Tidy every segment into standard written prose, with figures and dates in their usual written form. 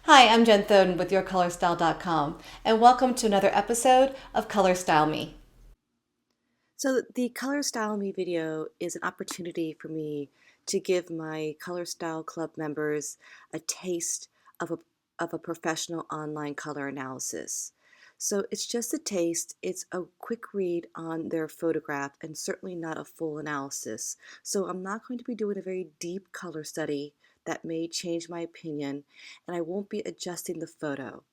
Hi, I'm Jen Thoden with YourColorStyle.com, and welcome to another episode of Color Style Me. So the Color Style Me video is an opportunity for me to give my Color Style Club members a taste of a professional online color analysis. So it's just a taste, it's a quick read on their photograph and certainly not a full analysis. So I'm not going to be doing a very deep color study that may change my opinion, and I won't be adjusting the photo.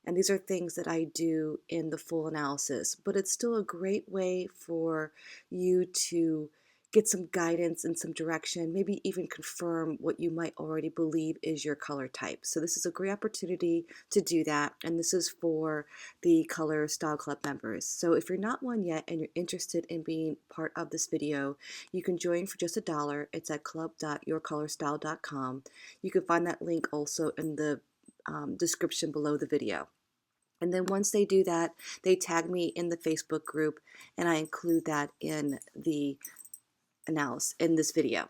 And these are things that I do in the full analysis, but it's still a great way for you to get some guidance and some direction, maybe even confirm what you might already believe is your color type. So this is a great opportunity to do that, and this is for the Color Style Club members. So if you're not one yet and you're interested in being part of this video, you can join for just $1. It's at club.yourcolorstyle.com. You can find that link also in the description below the video. And then once they do that, they tag me in the Facebook group, and I include that in the analysis in this video.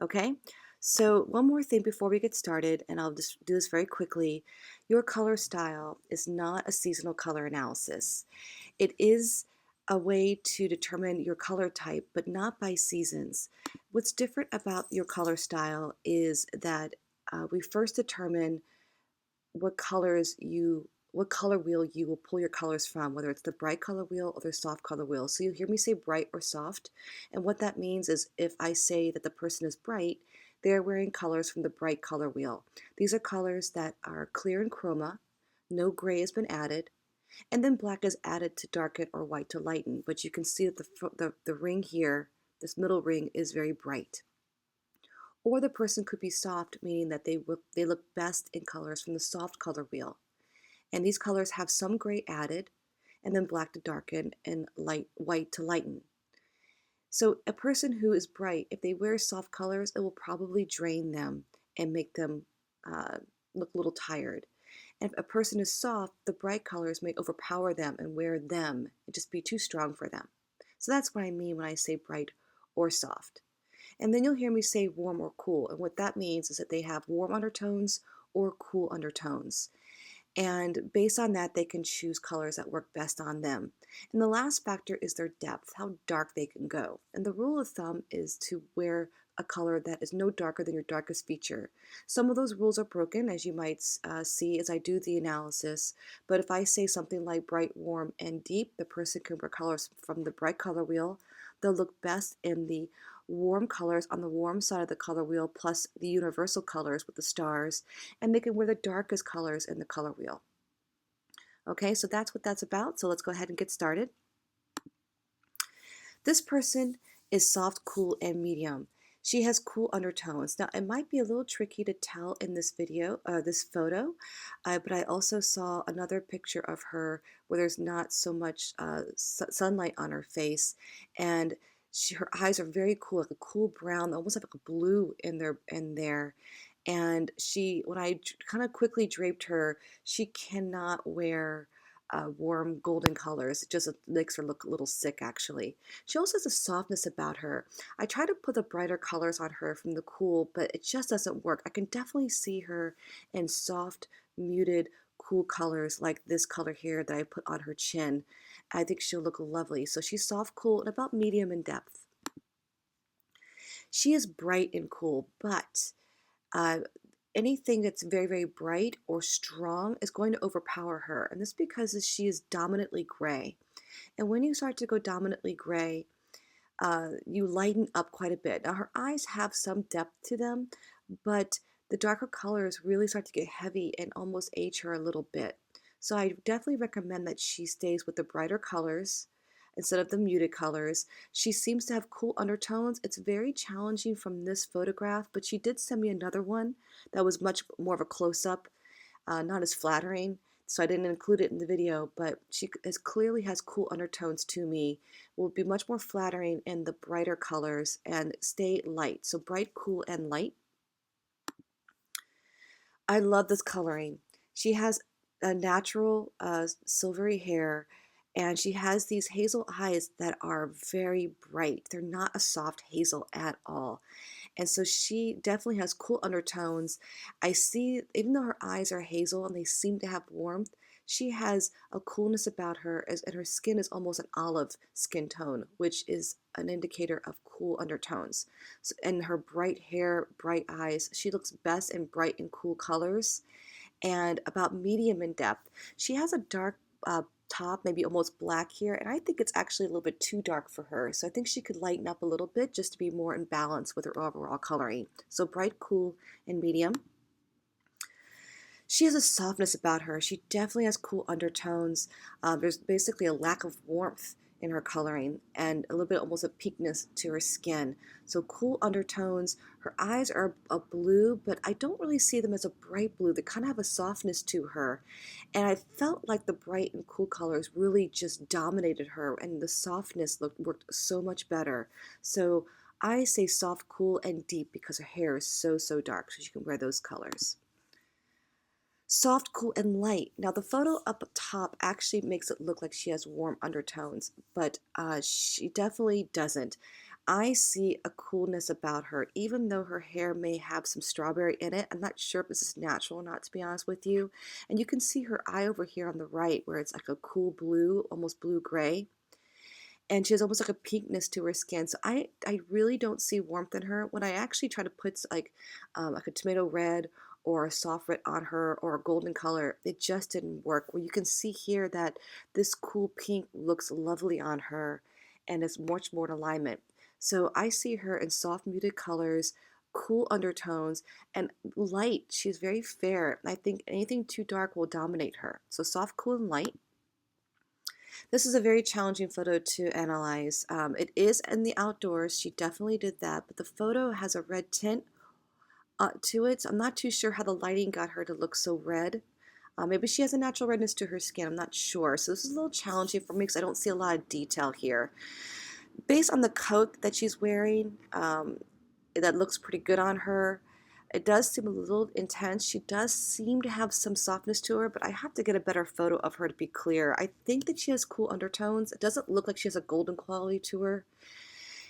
Okay, so one more thing before we get started, and I'll just do this very quickly. Your color style is not a seasonal color analysis. It is a way to determine your color type, but not by seasons. What's different about your color style is that we first determine what color wheel you will pull your colors from, whether it's the bright color wheel or the soft color wheel. So you hear me say bright or soft, and what that means is if I say that the person is bright, they're wearing colors from the bright color wheel. These are colors that are clear in chroma, no gray has been added, and then black is added to darken or white to lighten. But you can see that the ring here, this middle ring, is very bright. Or the person could be soft, meaning that they look best in colors from the soft color wheel. And these colors have some gray added, and then black to darken and white to lighten. So a person who is bright, if they wear soft colors, it will probably drain them and make them look a little tired. And if a person is soft, the bright colors may overpower them and wear them and just be too strong for them. So that's what I mean when I say bright or soft. And then you'll hear me say warm or cool. And what that means is that they have warm undertones or cool undertones. And based on that, they can choose colors that work best on them. And the last factor is their depth, how dark they can go. And the rule of thumb is to wear a color that is no darker than your darkest feature. Some of those rules are broken, as you might see as I do the analysis. But if I say something like bright, warm, and deep, the person can wear colors from the bright color wheel. They'll look best in the warm colors on the warm side of the color wheel, plus the universal colors with the stars, and they can wear the darkest colors in the color wheel. Okay, so that's what that's about. So let's go ahead and get started. This person is soft, cool, and medium. She has cool undertones. Now, it might be a little tricky to tell in this this photo, but I also saw another picture of her where there's not so much sunlight on her face, and her eyes are very cool, like a cool brown, almost like a blue in there. And when I kind of quickly draped her, she cannot wear warm golden colors. It just makes her look a little sick, actually. She also has a softness about her. I try to put the brighter colors on her from the cool, but it just doesn't work. I can definitely see her in soft, muted, cool colors like this color here that I put on her chin. I think she'll look lovely. So she's soft, cool, and about medium in depth. She is bright and cool, but uh, anything that's very, very bright or strong is going to overpower her. And this because she is dominantly gray. And when you start to go dominantly gray, you lighten up quite a bit. Now, her eyes have some depth to them, but the darker colors really start to get heavy and almost age her a little bit. So I definitely recommend that she stays with the brighter colors instead of the muted colors. She seems to have cool undertones. It's very challenging from this photograph, but she did send me another one that was much more of a close-up, not as flattering, so I didn't include it in the video, but she clearly has cool undertones to me. Will be much more flattering in the brighter colors and stay light. So bright, cool, and light. I love this coloring. She has a natural silvery hair, and she has these hazel eyes that are very bright. They're not a soft hazel at all. And so she definitely has cool undertones. I see, even though her eyes are hazel and they seem to have warmth, she has a coolness about her, and her skin is almost an olive skin tone, which is an indicator of cool undertones. So, and her bright hair, bright eyes, she looks best in bright and cool colors and about medium in depth. She has a dark top, maybe almost black here, and I think it's actually a little bit too dark for her. So I think she could lighten up a little bit just to be more in balance with her overall coloring. So bright, cool, and medium. She has a softness about her. She definitely has cool undertones. There's basically a lack of warmth in her coloring and a little bit almost a peakness to her skin. So cool undertones. Her eyes are a blue, but I don't really see them as a bright blue. They kind of have a softness to her. And I felt like the bright and cool colors really just dominated her, and the softness worked so much better. So I say soft, cool, and deep because her hair is so dark, so she can wear those colors. Soft, cool, and light. Now the photo up top actually makes it look like she has warm undertones, but she definitely doesn't. I see a coolness about her, even though her hair may have some strawberry in it. I'm not sure if this is natural or not, to be honest with you. And you can see her eye over here on the right where it's like a cool blue, almost blue-gray. And she has almost like a pinkness to her skin. So I really don't see warmth in her. When I actually try to put like a tomato red or a soft red on her or a golden color, it just didn't work. Well, you can see here that this cool pink looks lovely on her and is much more in alignment. So I see her in soft muted colors, cool undertones, and light. She's very fair. I think anything too dark will dominate her. So soft, cool, and light. This is a very challenging photo to analyze. It is in the outdoors. She definitely did that, but the photo has a red tint to it. So I'm not too sure how the lighting got her to look so red. Maybe she has a natural redness to her skin. I'm not sure. So this is a little challenging for me because I don't see a lot of detail here. Based on the coat that she's wearing, that looks pretty good on her. It does seem a little intense. She does seem to have some softness to her, but I have to get a better photo of her to be clear. I think that she has cool undertones. It doesn't look like she has a golden quality to her,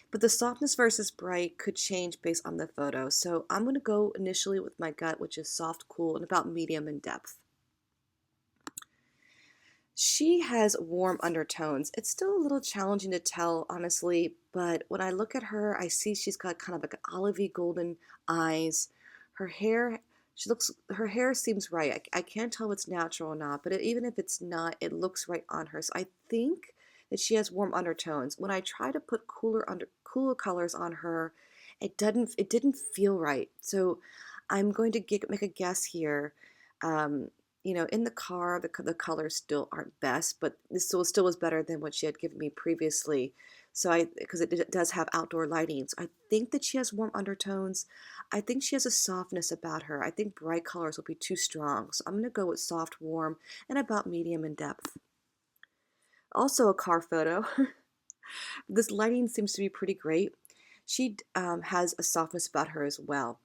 but the softness versus bright could change based on the photo. So I'm going to go initially with my gut, which is soft, cool, and about medium in depth. She has warm undertones. It's still a little challenging to tell, honestly, but when I look at her, I see she's got kind of like an olivey golden eyes. Her hair, her hair seems right. I can't tell if it's natural or not, but even if it's not, it looks right on her. So I think that she has warm undertones. When I try to put cooler colors on her, it didn't feel right. So I'm going to make a guess here. Um, in the car, the colors still aren't best, but this still was better than what she had given me previously. So because it does have outdoor lighting. So I think that she has warm undertones. I think she has a softness about her. I think bright colors will be too strong. So I'm going to go with soft, warm, and about medium in depth. Also a car photo. This lighting seems to be pretty great. She has a softness about her as well.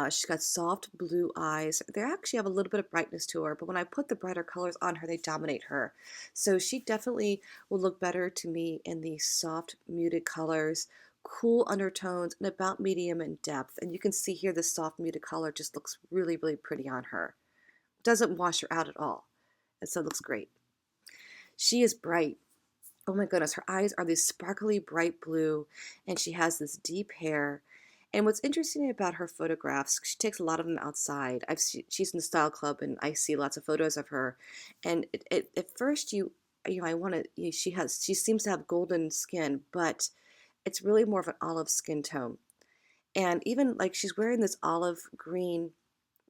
She's got soft blue eyes. They actually have a little bit of brightness to her, but when I put the brighter colors on her, they dominate her. So she definitely will look better to me in the soft, muted colors, cool undertones, and about medium in depth. And you can see here the soft, muted color just looks really, really pretty on her. Doesn't wash her out at all. And so it looks great. She is bright. Oh my goodness, her eyes are this sparkly bright blue, and she has this deep hair. And what's interesting about her photographs, she takes a lot of them outside. She's in the style club, and I see lots of photos of her. And at first, she seems to have golden skin, but it's really more of an olive skin tone. And even like she's wearing this olive green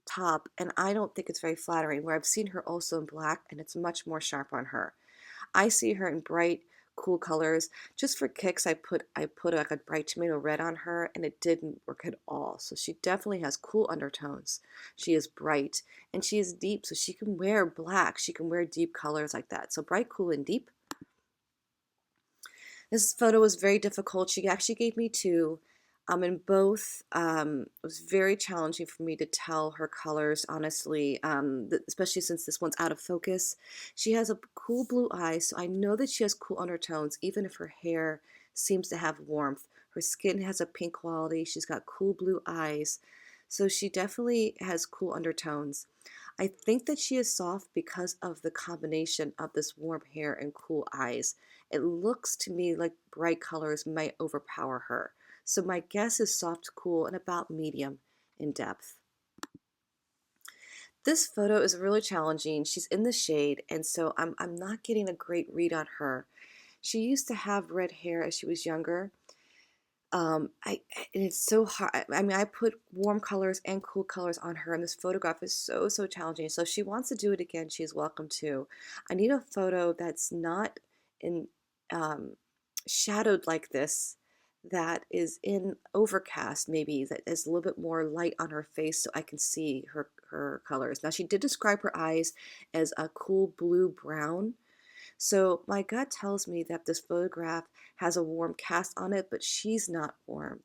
top, and I don't think it's very flattering. Where I've seen her also in black, and it's much more sharp on her. I see her in bright, cool colors. Just for kicks, I put like a bright tomato red on her, and it didn't work at all. So she definitely has cool undertones. She is bright, and she is deep, so she can wear black. She can wear deep colors like that. So bright, cool, and deep. This photo was very difficult. She actually gave me two. In both, it was very challenging for me to tell her colors, honestly, especially since this one's out of focus. She has a cool blue eye, so I know that she has cool undertones, even if her hair seems to have warmth. Her skin has a pink quality. She's got cool blue eyes. So she definitely has cool undertones. I think that she is soft because of the combination of this warm hair and cool eyes. It looks to me like bright colors might overpower her. So my guess is soft, cool, and about medium in depth. This photo is really challenging. She's in the shade, and so I'm not getting a great read on her. She used to have red hair as she was younger. And it's so hard. I mean, I put warm colors and cool colors on her, and this photograph is so challenging. So if she wants to do it again, she's welcome to. I need a photo that's not in um, shadowed like this, that is in overcast, maybe that is a little bit more light on her face, so I can see her colors. Now, she did describe her eyes as a cool blue brown. So my gut tells me that this photograph has a warm cast on it, but she's not warm.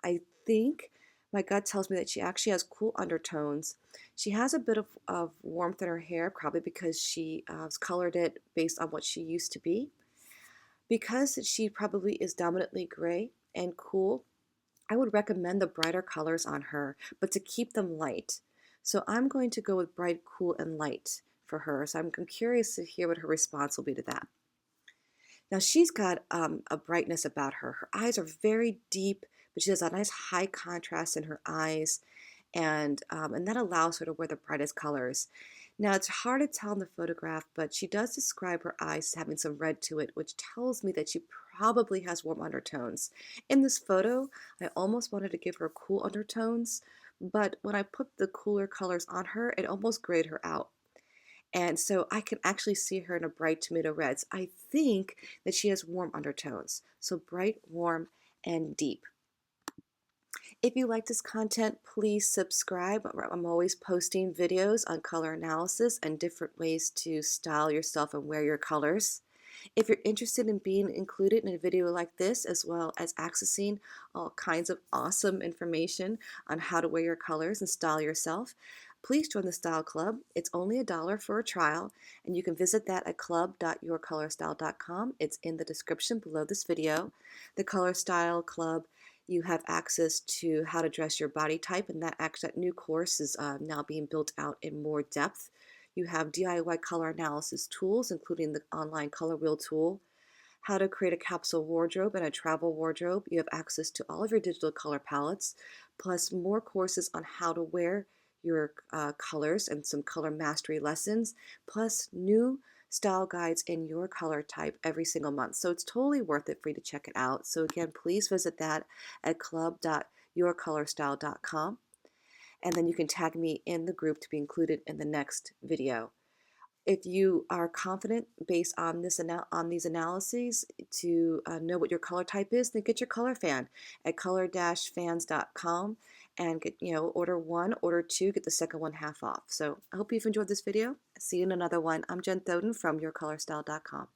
I think my gut tells me that she actually has cool undertones. She has a bit of warmth in her hair, probably because she colored it based on what she used to be. Because she probably is dominantly gray and cool, I would recommend the brighter colors on her, but to keep them light. So I'm going to go with bright, cool, and light for her. So I'm curious to hear what her response will be to that. Now she's got a brightness about her. Her eyes are very deep, but she has a nice high contrast in her eyes, and that allows her to wear the brightest colors. Now it's hard to tell in the photograph, but she does describe her eyes as having some red to it, which tells me that she probably has warm undertones. In this photo, I almost wanted to give her cool undertones, but when I put the cooler colors on her, it almost grayed her out. And so I can actually see her in a bright tomato reds. I think that she has warm undertones. So bright, warm, and deep. If you like this content, please subscribe. I'm always posting videos on color analysis and different ways to style yourself and wear your colors. If you're interested in being included in a video like this, as well as accessing all kinds of awesome information on how to wear your colors and style yourself, please join the Style Club. It's only $1 for a trial, and you can visit that at club.yourcolorstyle.com. It's in the description below this video. The Color Style Club, you have access to how to dress your body type, and that new course is now being built out in more depth. You have DIY color analysis tools, including the online color wheel tool, how to create a capsule wardrobe and a travel wardrobe. You have access to all of your digital color palettes, plus more courses on how to wear your colors and some color mastery lessons, plus new style guides in your color type every single month. So it's totally worth it for you to check it out. So again, please visit that at club.yourcolorstyle.com. And then you can tag me in the group to be included in the next video. If you are confident based on these analyses to know what your color type is, then get your color fan at color-fans.com and get, order one, order two, get the second one half off. So I hope you've enjoyed this video. See you in another one. I'm Jen Thoden from yourcolorstyle.com.